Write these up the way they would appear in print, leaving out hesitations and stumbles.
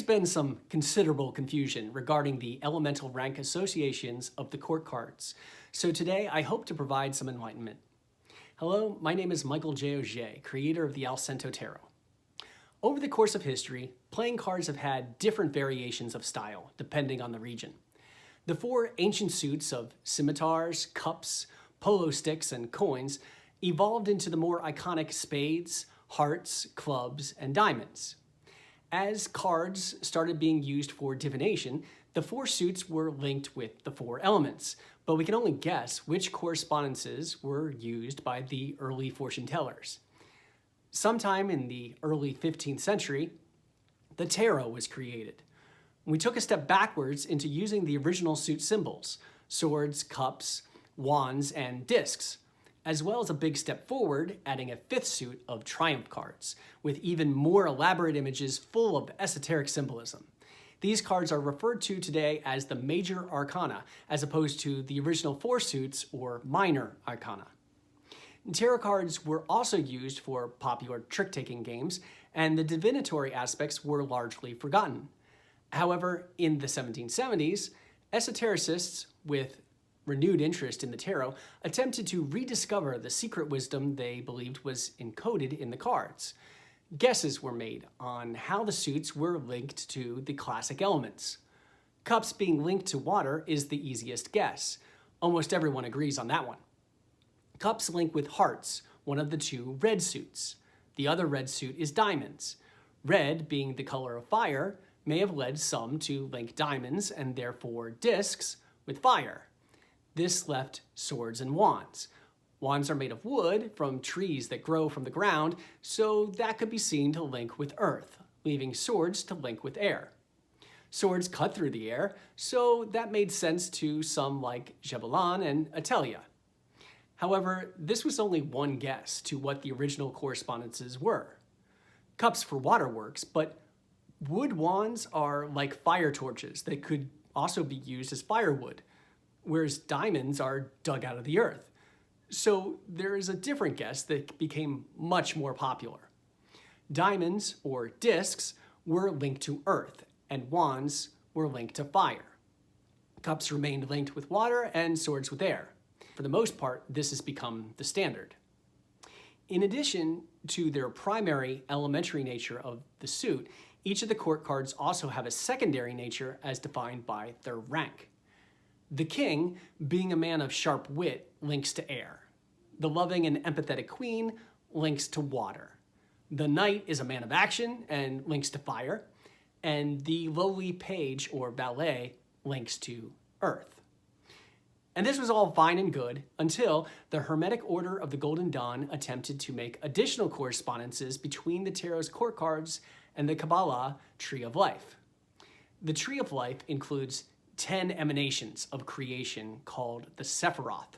There's been some considerable confusion regarding the elemental rank associations of the court cards, so today I hope to provide some enlightenment. Hello, my name is Michael J. Auger, creator of the Allcento Tarot. Over the course of history, playing cards have had different variations of style, depending on the region. The four ancient suits of scimitars, cups, polo sticks, and coins evolved into the more iconic spades, hearts, clubs, and diamonds. As cards started being used for divination, the four suits were linked with the four elements, but we can only guess which correspondences were used by the early fortune tellers. Sometime in the early 15th century, the tarot was created. We took a step backwards into using the original suit symbols, swords, cups, wands, and discs, as well as a big step forward, adding a fifth suit of triumph cards, with even more elaborate images full of esoteric symbolism. These cards are referred to today as the major arcana, as opposed to the original four suits or minor arcana. Tarot cards were also used for popular trick-taking games, and the divinatory aspects were largely forgotten. However, in the 1770s, esotericists with renewed interest in the tarot attempted to rediscover the secret wisdom they believed was encoded in the cards. Guesses were made on how the suits were linked to the classic elements. Cups being linked to water is the easiest guess. Almost everyone agrees on that one. Cups link with hearts, one of the two red suits. The other red suit is diamonds. Red, being the color of fire, may have led some to link diamonds and therefore discs with fire. This left swords and wands. Wands are made of wood from trees that grow from the ground, so that could be seen to link with earth, leaving swords to link with air. Swords cut through the air, so that made sense to some like Javelin and Atelier. However, this was only one guess to what the original correspondences were. Cups for waterworks, but wood wands are like fire torches that could also be used as firewood, whereas diamonds are dug out of the earth. So there is a different guess that became much more popular. Diamonds, or discs, were linked to earth, and wands were linked to fire. Cups remained linked with water, and swords with air. For the most part, this has become the standard. In addition to their primary elementary nature of the suit, each of the court cards also have a secondary nature as defined by their rank. The king, being a man of sharp wit, links to air. The loving and empathetic queen links to water. The knight is a man of action and links to fire. And the lowly page or valet links to earth. And this was all fine and good until the Hermetic Order of the Golden Dawn attempted to make additional correspondences between the tarot's court cards and the Kabbalah Tree of Life. The Tree of Life includes 10 emanations of creation called the Sephiroth.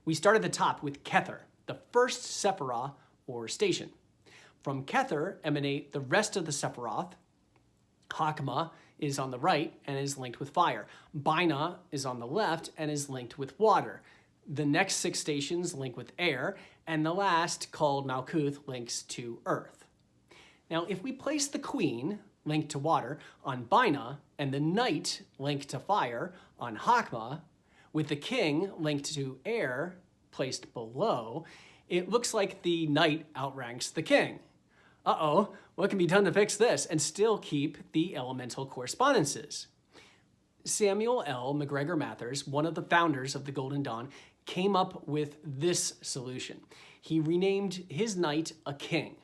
We start at the top with Kether, the first Sephirah or station. From Kether emanate the rest of the Sephiroth. Hakma is on the right and is linked with fire. Bina is on the left and is linked with water. The next 6 stations link with air, and the last, called Malkuth, links to earth. Now, if we place the queen, linked to water, on Bina, and the knight, linked to fire, on Hakma, with the king, linked to air, placed below, it looks like the knight outranks the king. Uh-oh, what can be done to fix this and still keep the elemental correspondences? Samuel L. McGregor Mathers, one of the founders of the Golden Dawn, came up with this solution. He renamed his knight a king.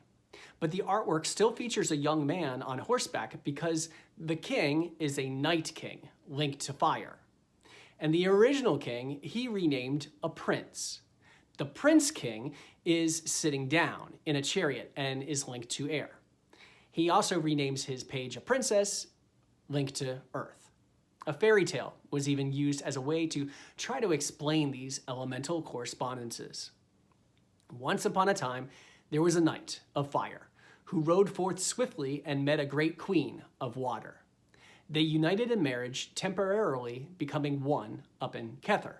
But the artwork still features a young man on horseback because the king is a night king linked to fire. And the original king, he renamed a prince. The prince king is sitting down in a chariot and is linked to air. He also renames his page a princess, linked to earth. A fairy tale was even used as a way to try to explain these elemental correspondences. Once upon a time, there was a knight of fire who rode forth swiftly and met a great queen of water. They united in marriage, temporarily becoming one up in Kether.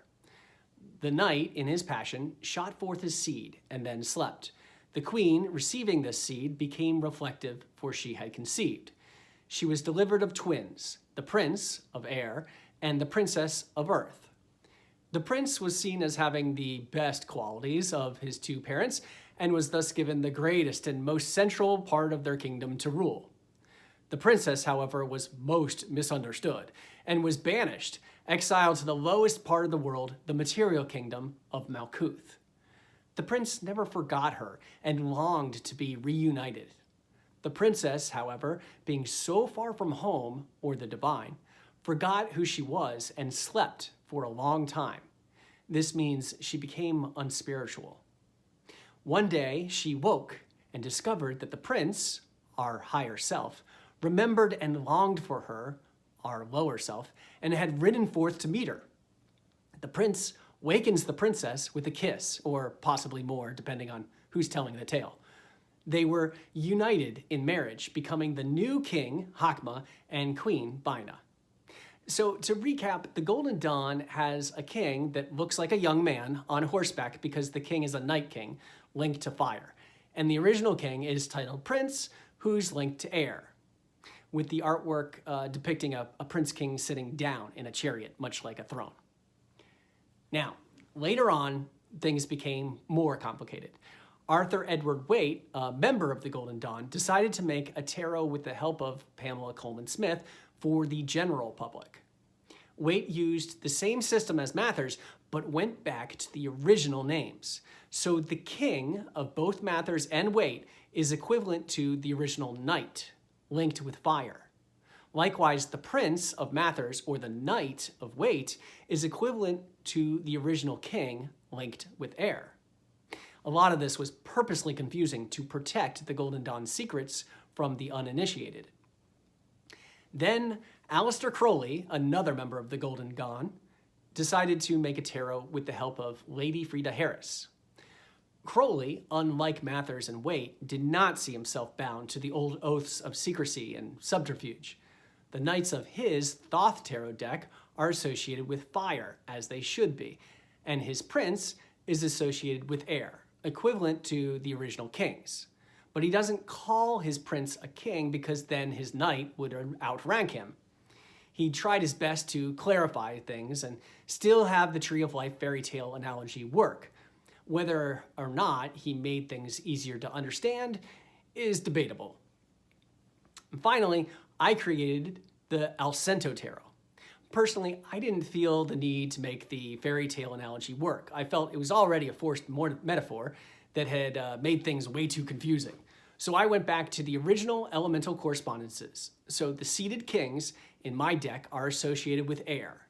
The knight, in his passion, shot forth his seed and then slept. The queen, receiving this seed, became reflective, for she had conceived. She was delivered of twins, the prince of air and the princess of earth. The prince was seen as having the best qualities of his two parents and was thus given the greatest and most central part of their kingdom to rule. The princess, however, was most misunderstood and was banished, exiled to the lowest part of the world, the material kingdom of Malkuth. The prince never forgot her and longed to be reunited. The princess, however, being so far from home, or the divine, forgot who she was and slept for a long time. This means she became unspiritual. One day, she woke and discovered that the prince, our higher self, remembered and longed for her, our lower self, and had ridden forth to meet her. The prince wakens the princess with a kiss, or possibly more, depending on who's telling the tale. They were united in marriage, becoming the new king, Hakma, and queen, Baina. So to recap, the Golden Dawn has a king that looks like a young man on horseback because the king is a night king linked to fire. And the original king is titled Prince, who's linked to air, with the artwork depicting a prince king sitting down in a chariot, much like a throne. Now, later on, things became more complicated. Arthur Edward Waite, a member of the Golden Dawn, decided to make a tarot with the help of Pamela Coleman Smith for the general public. Waite used the same system as Mathers, but went back to the original names. So the king of both Mathers and Waite is equivalent to the original knight, linked with fire. Likewise, the prince of Mathers, or the knight of Waite, is equivalent to the original king, linked with air. A lot of this was purposely confusing to protect the Golden Dawn's secrets from the uninitiated. Then Aleister Crowley, another member of the Golden Dawn, decided to make a tarot with the help of Lady Frida Harris. Crowley, unlike Mathers and Waite, did not see himself bound to the old oaths of secrecy and subterfuge. The knights of his Thoth tarot deck are associated with fire, as they should be, and his prince is associated with air, equivalent to the original kings. But he doesn't call his prince a king because then his knight would outrank him. He tried his best to clarify things and still have the Tree of Life fairy tale analogy work. Whether or not he made things easier to understand is debatable. And finally, I created the Allcento tarot. Personally, I didn't feel the need to make the fairy tale analogy work. I felt it was already a forced metaphor that had made things way too confusing. So I went back to the original elemental correspondences. So the seated kings in my deck are associated with air.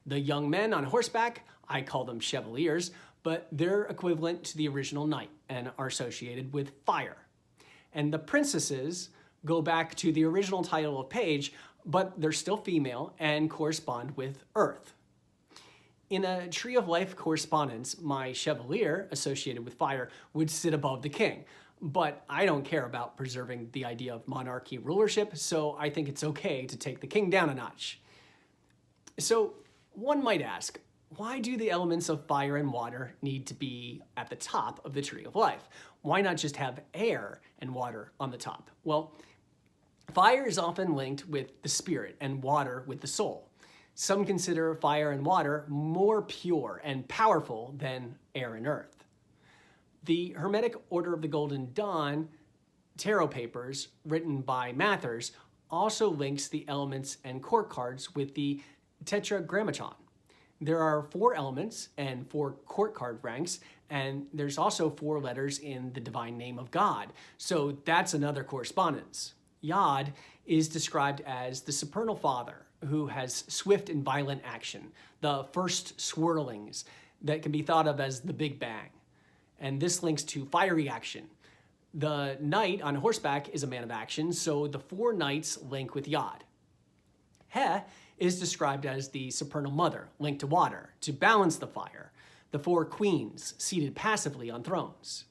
The young men on horseback, I call them chevaliers, but they're equivalent to the original knight and are associated with fire. And the princesses go back to the original title of page, but they're still female and correspond with earth. In a Tree of Life correspondence, my chevalier, associated with fire, would sit above the king. But I don't care about preserving the idea of monarchy rulership, so I think it's okay to take the king down a notch. So one might ask, why do the elements of fire and water need to be at the top of the Tree of Life? Why not just have air and water on the top? Well, fire is often linked with the spirit and water with the soul. Some consider fire and water more pure and powerful than air and earth. The Hermetic Order of the Golden Dawn tarot papers written by Mathers also links the elements and court cards with the Tetragrammaton. There are 4 elements and 4 court card ranks, and there's also 4 letters in the divine name of God. So that's another correspondence. Yod is described as the supernal father who has swift and violent action, the first swirlings that can be thought of as the Big Bang. And this links to fiery action. The knight on horseback is a man of action, so the 4 knights link with Yod. He is described as the supernal mother, linked to water, to balance the fire, the 4 queens seated passively on thrones.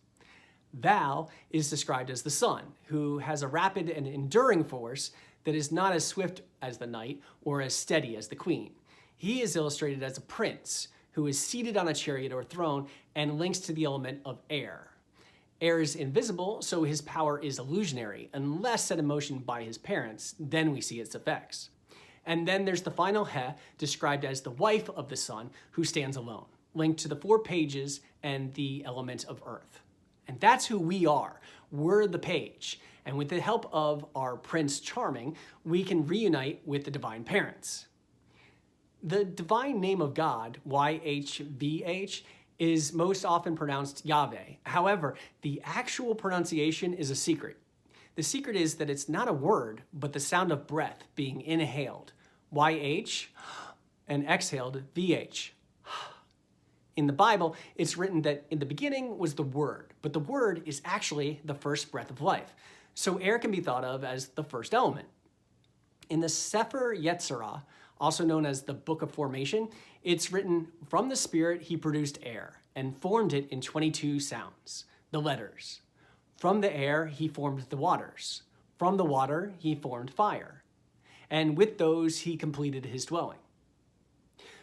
Val is described as the sun, who has a rapid and enduring force that is not as swift as the knight or as steady as the queen. He is illustrated as a prince who is seated on a chariot or throne and links to the element of air. Air is invisible, so his power is illusionary. Unless set in motion by his parents, then we see its effects. And then there's the final He, described as the wife of the sun, who stands alone, linked to the 4 pages and the element of earth. And that's who we are. We're the page. And with the help of our Prince Charming, we can reunite with the divine parents. The divine name of God, YHVH, is most often pronounced Yahweh. However, the actual pronunciation is a secret. The secret is that it's not a word, but the sound of breath being inhaled, YH, and exhaled, VH. In the Bible, it's written that in the beginning was the Word, but the Word is actually the first breath of life. So air can be thought of as the first element. In the Sefer Yetzirah, also known as the Book of Formation, it's written, from the Spirit he produced air and formed it in 22 sounds, the letters. From the air he formed the waters. From the water he formed fire. And with those he completed his dwelling.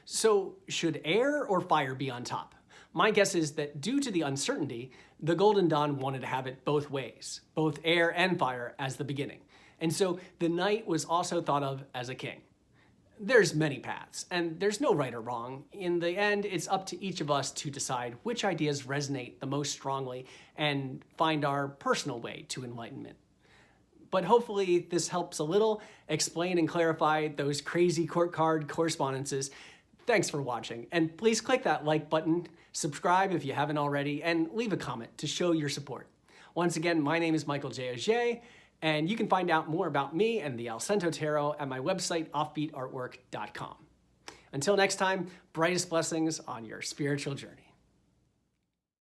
So should air or fire be on top? My guess is that due to the uncertainty, the Golden Dawn wanted to have it both ways, both air and fire as the beginning. And so the knight was also thought of as a king. There's many paths, and there's no right or wrong. In the end, it's up to each of us to decide which ideas resonate the most strongly and find our personal way to enlightenment. But hopefully this helps a little explain and clarify those crazy court card correspondences. Thanks for watching, and please click that like button, subscribe if you haven't already, and leave a comment to show your support. Once again, my name is Michael J. Auger, and you can find out more about me and the Allcento Tarot at my website, offbeatartwork.com. Until next time, brightest blessings on your spiritual journey.